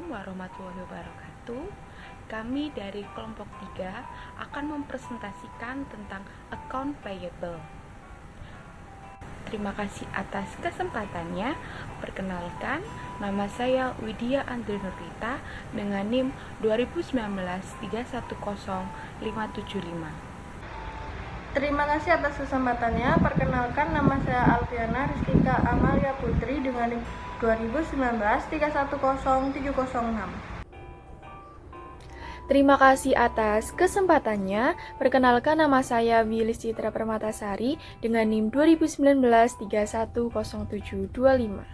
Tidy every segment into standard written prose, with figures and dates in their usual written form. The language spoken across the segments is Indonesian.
Assalamualaikum warahmatullahi wabarakatuh. Kami dari kelompok 3 akan mempresentasikan tentang account payable. Terima kasih atas kesempatannya. Perkenalkan, nama saya Widya Andri Nurita dengan NIM 2019310575. Terima kasih atas kesempatannya. Perkenalkan, nama saya Alfiana Rizkika Amalia Putri dengan NIM 2019310706. Terima kasih atas kesempatannya. Perkenalkan, nama saya Wilis Citra Permatasari dengan NIM 2019310725.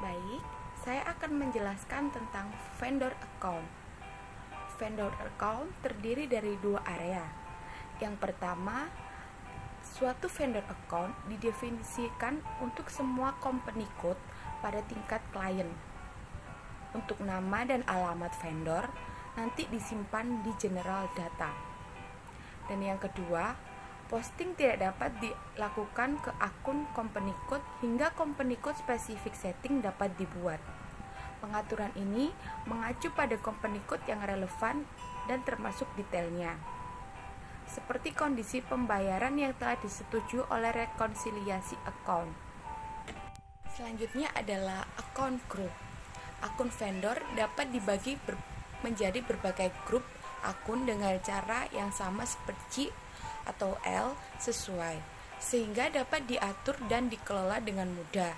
Baik, saya akan menjelaskan tentang vendor account. Vendor account terdiri dari dua area. Yang pertama, suatu vendor account didefinisikan untuk semua company code pada tingkat klien. Untuk nama dan alamat vendor nanti disimpan di general data. Dan yang kedua, posting tidak dapat dilakukan ke akun company code hingga company code specific setting dapat dibuat. Pengaturan ini mengacu pada company code yang relevan dan termasuk detailnya, seperti kondisi pembayaran yang telah disetujui oleh rekonsiliasi account. Selanjutnya adalah account group. Akun vendor dapat dibagi menjadi berbagai grup akun dengan cara yang sama seperti G atau L sesuai, sehingga dapat diatur dan dikelola dengan mudah.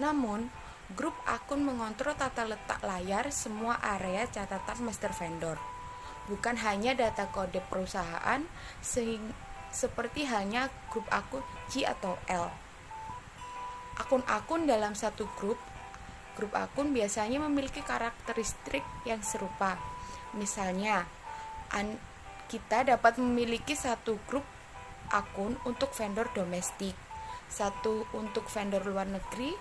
Namun, grup akun mengontrol tata letak layar semua area catatan master vendor, bukan hanya data kode perusahaan, seperti halnya grup akun G atau L. Akun-akun dalam satu grup akun biasanya memiliki karakteristik yang serupa. Misalnya, kita dapat memiliki satu grup akun untuk vendor domestik, satu untuk vendor luar negeri,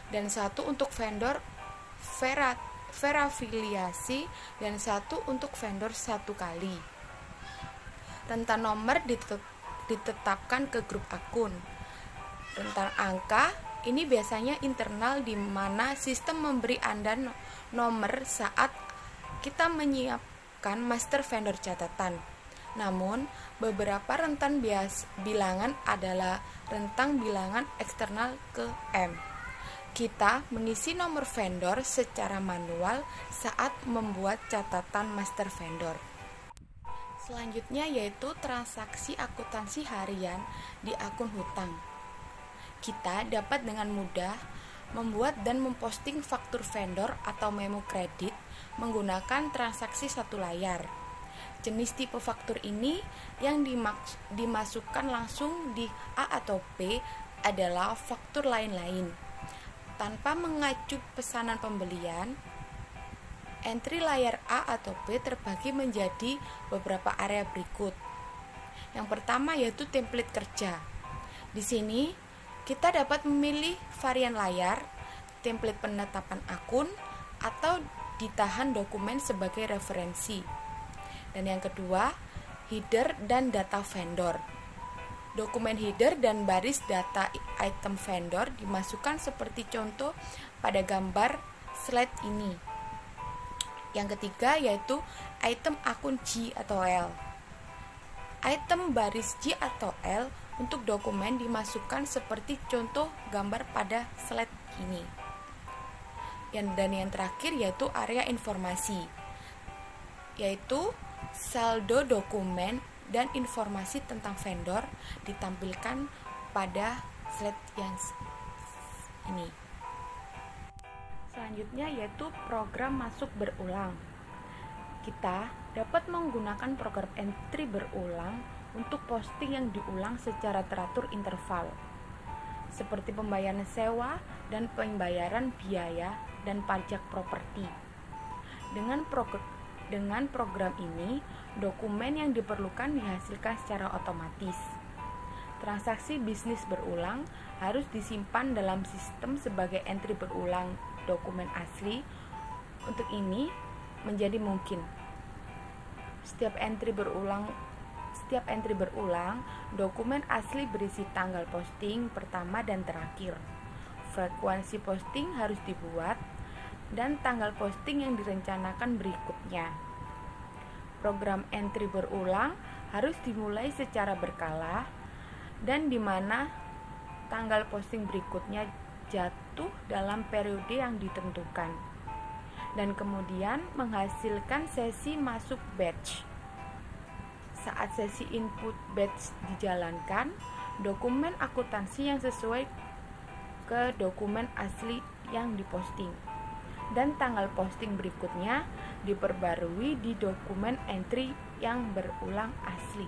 dan satu untuk vendor verafiliasi, dan satu untuk vendor satu kali. Rentan nomor ditetapkan ke grup akun. Rentan angka ini biasanya internal, di mana sistem memberi Anda nomor saat kita menyiapkan master vendor catatan. Namun, beberapa rentan bilangan adalah rentang bilangan eksternal ke M. Kita mengisi nomor vendor secara manual saat membuat catatan master vendor. Selanjutnya yaitu transaksi akuntansi harian di akun hutang. Kita dapat dengan mudah membuat dan memposting faktur vendor atau memo kredit menggunakan transaksi satu layar. Jenis tipe faktur ini yang dimasukkan langsung di A atau B adalah faktur lain-lain. Tanpa mengacu pesanan pembelian, entry layar A atau B terbagi menjadi beberapa area berikut. Yang pertama yaitu template kerja. Di sini kita dapat memilih varian layar, template penetapan akun, atau ditahan dokumen sebagai referensi. Dan yang kedua, header dan data vendor. Dokumen header dan baris data item vendor dimasukkan seperti contoh pada gambar slide ini. Yang ketiga yaitu item akun G atau L. Item baris G atau L untuk dokumen dimasukkan seperti contoh gambar pada slide ini. Dan yang terakhir yaitu area informasi, yaitu saldo dokumen dan informasi tentang vendor ditampilkan pada slide yang ini. Selanjutnya yaitu program masuk berulang. Kita dapat menggunakan program entry berulang untuk posting yang diulang secara teratur interval, seperti pembayaran sewa dan pembayaran biaya dan pajak properti. Dengan program ini, dokumen yang diperlukan dihasilkan secara otomatis. Transaksi bisnis berulang harus disimpan dalam sistem sebagai entry berulang dokumen asli. Untuk ini menjadi mungkin setiap entry berulang, dokumen asli berisi tanggal posting pertama dan terakhir. Frekuensi posting harus dibuat, dan tanggal posting yang direncanakan berikutnya. Program entry berulang harus dimulai secara berkala dan di mana tanggal posting berikutnya jatuh dalam periode yang ditentukan. Dan kemudian menghasilkan sesi masuk batch. Saat sesi input batch dijalankan, dokumen akuntansi yang sesuai ke dokumen asli yang diposting. Dan tanggal posting berikutnya diperbarui di dokumen entry yang berulang asli.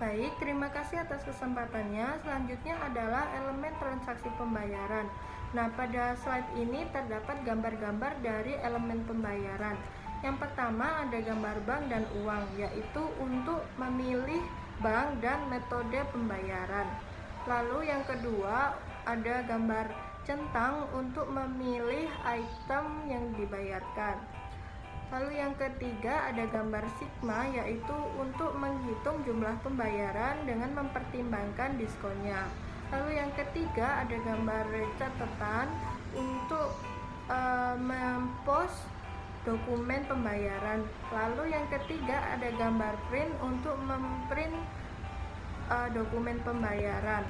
Baik, terima kasih atas kesempatannya. Selanjutnya adalah elemen transaksi pembayaran. Nah, pada slide ini terdapat gambar-gambar dari elemen pembayaran. Yang pertama ada gambar bank dan uang, yaitu untuk memilih bank dan metode pembayaran. Lalu yang kedua ada gambar centang untuk memilih item yang dibayarkan. Lalu yang ketiga ada gambar sigma, yaitu untuk menghitung jumlah pembayaran dengan mempertimbangkan diskonnya. Lalu yang ketiga ada gambar catatan untuk mempost dokumen pembayaran. Lalu yang ketiga ada gambar print untuk memprint dokumen pembayaran.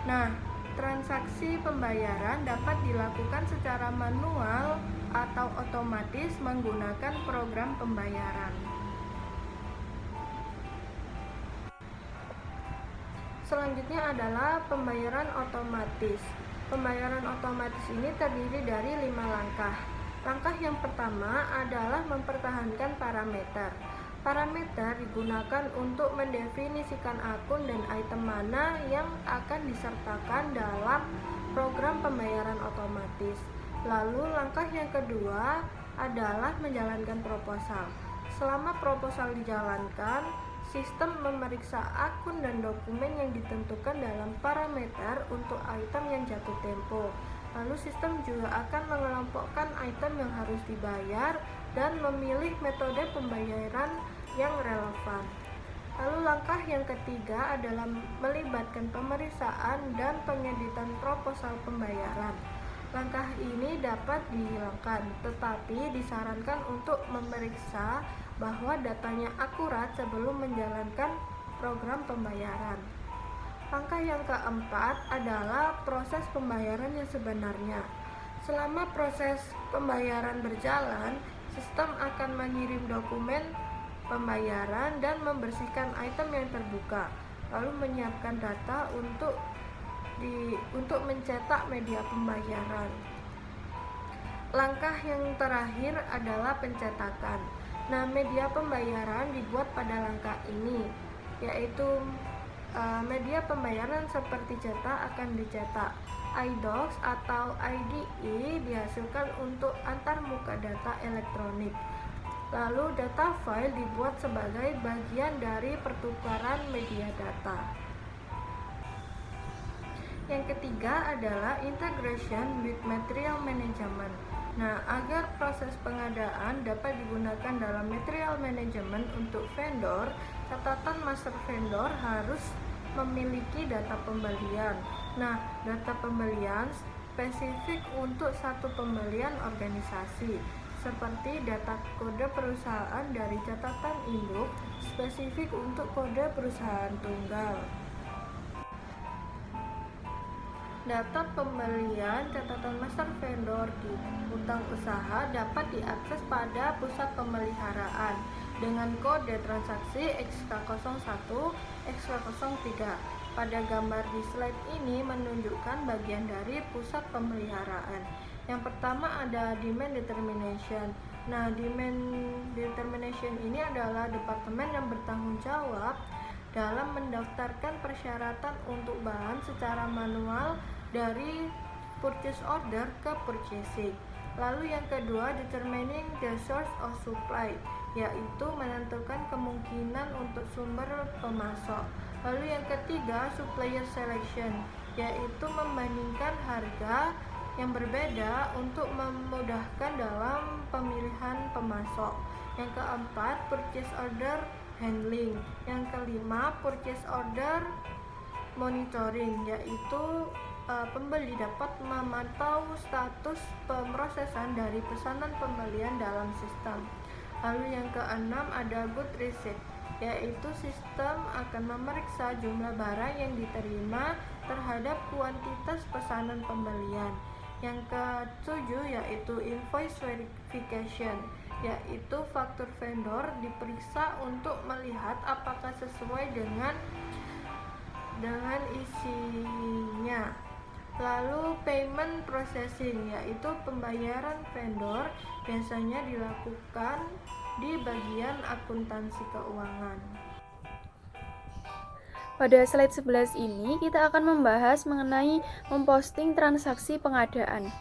Nah, transaksi pembayaran dapat dilakukan secara manual atau otomatis menggunakan program pembayaran. Selanjutnya adalah pembayaran otomatis. Pembayaran otomatis ini terdiri dari 5 langkah. Langkah yang pertama adalah mempertahankan parameter. Parameter digunakan untuk mendefinisikan akun dan item mana yang akan disertakan dalam program pembayaran otomatis. Lalu langkah yang kedua adalah menjalankan proposal. Selama proposal dijalankan, sistem memeriksa akun dan dokumen yang ditentukan dalam parameter untuk item yang jatuh tempo. Lalu sistem juga akan mengelompokkan item yang harus dibayar dan memilih metode pembayaran yang relevan. Lalu langkah yang ketiga adalah melibatkan pemeriksaan dan pengeditan proposal pembayaran. Langkah ini dapat dihilangkan, tetapi disarankan untuk memeriksa bahwa datanya akurat sebelum menjalankan program pembayaran. Langkah yang keempat adalah proses pembayaran yang sebenarnya. Selama proses pembayaran berjalan, sistem akan mengirim dokumen pembayaran dan membersihkan item yang terbuka, lalu menyiapkan data untuk mencetak media pembayaran. Langkah yang terakhir adalah pencetakan. Nah, media pembayaran dibuat pada langkah ini, yaitu media pembayaran seperti cetak akan dicetak. iDocs atau IDE dihasilkan untuk antarmuka data elektronik. Lalu data file dibuat sebagai bagian dari pertukaran media data. Yang ketiga adalah integration with material management. Nah, agar proses pengadaan dapat digunakan dalam material management untuk vendor, catatan master vendor harus memiliki data pembelian. Nah, data pembelian spesifik untuk satu pembelian organisasi, seperti data kode perusahaan dari catatan induk spesifik untuk kode perusahaan tunggal. Data pembelian catatan master vendor di utang usaha dapat diakses pada pusat pemeliharaan dengan kode transaksi XK01, XK03. Pada gambar di slide ini menunjukkan bagian dari pusat pemeliharaan. Yang pertama ada demand determination. Nah, demand determination ini adalah departemen yang bertanggung jawab dalam mendaftarkan persyaratan untuk bahan secara manual dari purchase order ke purchasing. Lalu yang kedua, determining the source of supply, yaitu menentukan kemungkinan untuk sumber pemasok. Lalu yang ketiga, supplier selection, yaitu membandingkan harga yang berbeda untuk memudahkan dalam pemilihan pemasok. Yang keempat, purchase order handling. Yang kelima, purchase order monitoring, yaitu pembeli dapat memantau status pemrosesan dari pesanan pembelian dalam sistem. Lalu yang keenam ada good receipt, yaitu sistem akan memeriksa jumlah barang yang diterima terhadap kuantitas pesanan pembelian. Yang ketujuh yaitu invoice verification, yaitu faktur vendor diperiksa untuk melihat apakah sesuai dengan isinya. Lalu payment processing, yaitu pembayaran vendor biasanya dilakukan di bagian akuntansi keuangan. Pada slide 11 ini kita akan membahas mengenai memposting transaksi pengadaan.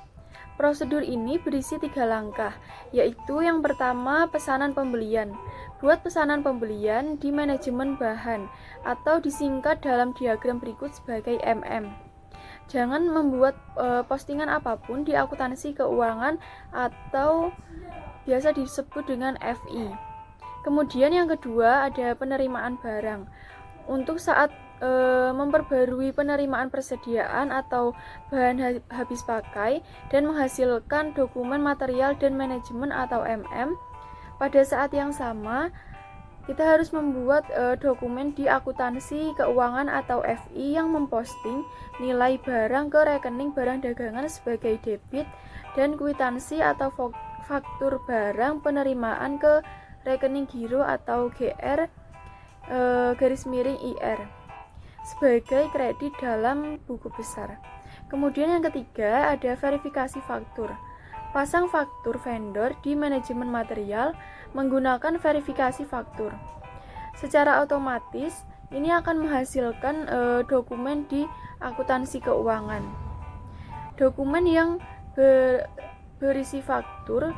Prosedur ini berisi 3 langkah, yaitu yang pertama pesanan pembelian. Buat pesanan pembelian di manajemen bahan atau disingkat dalam diagram berikut sebagai MM. Jangan membuat postingan apapun di akuntansi keuangan atau biasa disebut dengan FI. Kemudian yang kedua ada penerimaan barang. Untuk saat memperbarui penerimaan persediaan atau bahan habis pakai dan menghasilkan dokumen material dan manajemen atau MM, pada saat yang sama kita harus membuat dokumen di akuntansi keuangan atau FI yang memposting nilai barang ke rekening barang dagangan sebagai debit dan kwitansi atau faktur barang penerimaan ke rekening giro atau GR _IR sebagai kredit dalam buku besar. Kemudian yang ketiga ada verifikasi faktur. Pasang faktur vendor di manajemen material menggunakan verifikasi faktur. Secara otomatis ini akan menghasilkan dokumen di akuntansi keuangan. Dokumen yang berisi faktur,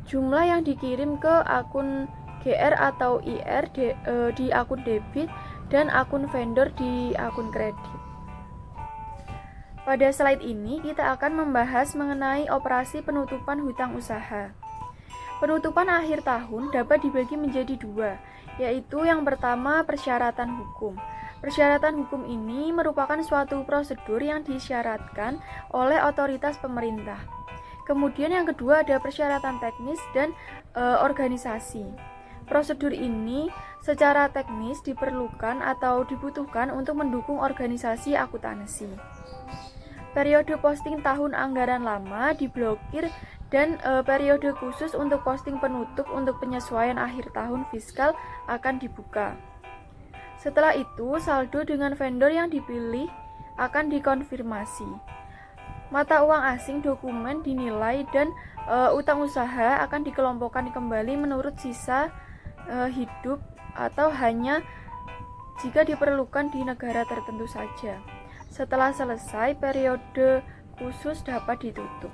jumlah yang dikirim ke akun GR atau IR di akun debit dan akun vendor di akun kredit. Pada slide ini kita akan membahas mengenai operasi penutupan hutang usaha. Penutupan akhir tahun dapat dibagi menjadi 2, yaitu yang pertama persyaratan hukum. Persyaratan hukum ini merupakan suatu prosedur yang disyaratkan oleh otoritas pemerintah. Kemudian yang kedua ada persyaratan teknis dan organisasi. Prosedur ini secara teknis diperlukan atau dibutuhkan untuk mendukung organisasi akuntansi. Periode posting tahun anggaran lama diblokir dan periode khusus untuk posting penutup untuk penyesuaian akhir tahun fiskal akan dibuka. Setelah itu, saldo dengan vendor yang dipilih akan dikonfirmasi. Mata uang asing dokumen dinilai dan utang usaha akan dikelompokkan kembali menurut sisa hidup atau hanya jika diperlukan di negara tertentu saja. Setelah selesai, periode khusus dapat ditutup.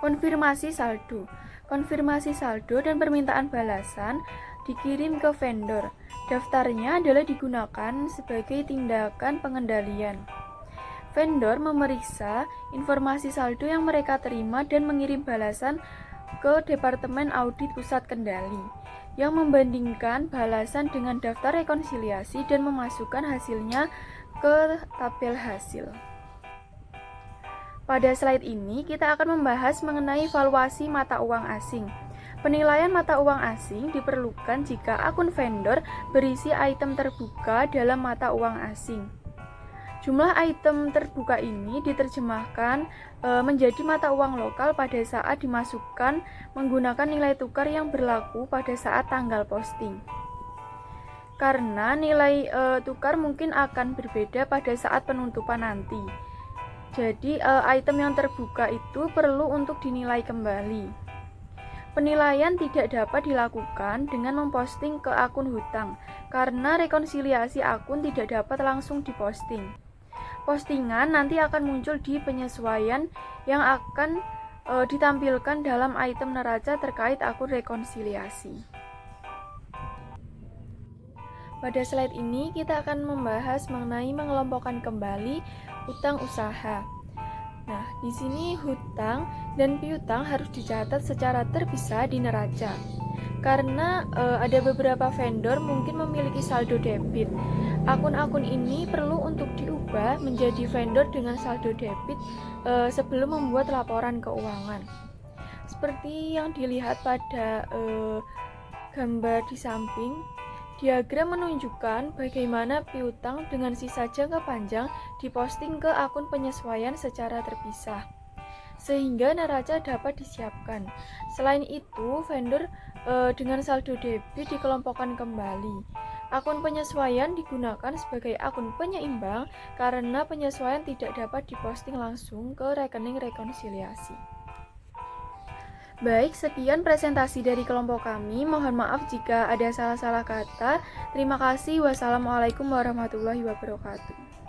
Konfirmasi saldo. Konfirmasi saldo dan permintaan balasan dikirim ke vendor. Daftarnya adalah digunakan sebagai tindakan pengendalian. Vendor memeriksa informasi saldo yang mereka terima dan mengirim balasan ke Departemen Audit Pusat Kendali yang membandingkan balasan dengan daftar rekonsiliasi dan memasukkan hasilnya ke tabel hasil. Pada slide ini kita akan membahas mengenai valuasi mata uang asing. Penilaian mata uang asing diperlukan jika akun vendor berisi item terbuka dalam mata uang asing. Jumlah item terbuka ini diterjemahkan menjadi mata uang lokal pada saat dimasukkan menggunakan nilai tukar yang berlaku pada saat tanggal posting. Karena nilai tukar mungkin akan berbeda pada saat penutupan nanti. Jadi item yang terbuka itu perlu untuk dinilai kembali. Penilaian tidak dapat dilakukan dengan memposting ke akun hutang karena rekonsiliasi akun tidak dapat langsung diposting. Postingan nanti akan muncul di penyesuaian yang akan ditampilkan dalam item neraca terkait akun rekonsiliasi. Pada slide ini kita akan membahas mengenai mengelompokkan kembali hutang usaha. Nah, di sini hutang dan piutang harus dicatat secara terpisah di neraca. karena ada beberapa vendor mungkin memiliki saldo debit. Akun-akun ini perlu untuk diubah menjadi vendor dengan saldo debit sebelum membuat laporan keuangan. Seperti yang dilihat pada gambar di samping, diagram menunjukkan bagaimana piutang dengan sisa jangka panjang diposting ke akun penyesuaian secara terpisah, sehingga neraca dapat disiapkan. Selain itu, vendor dengan saldo debit dikelompokkan kembali. Akun penyesuaian digunakan sebagai akun penyeimbang karena penyesuaian tidak dapat diposting langsung ke rekening rekonsiliasi. Baik, sekian presentasi dari kelompok kami. Mohon maaf jika ada salah-salah kata. Terima kasih. Wassalamualaikum warahmatullahi wabarakatuh.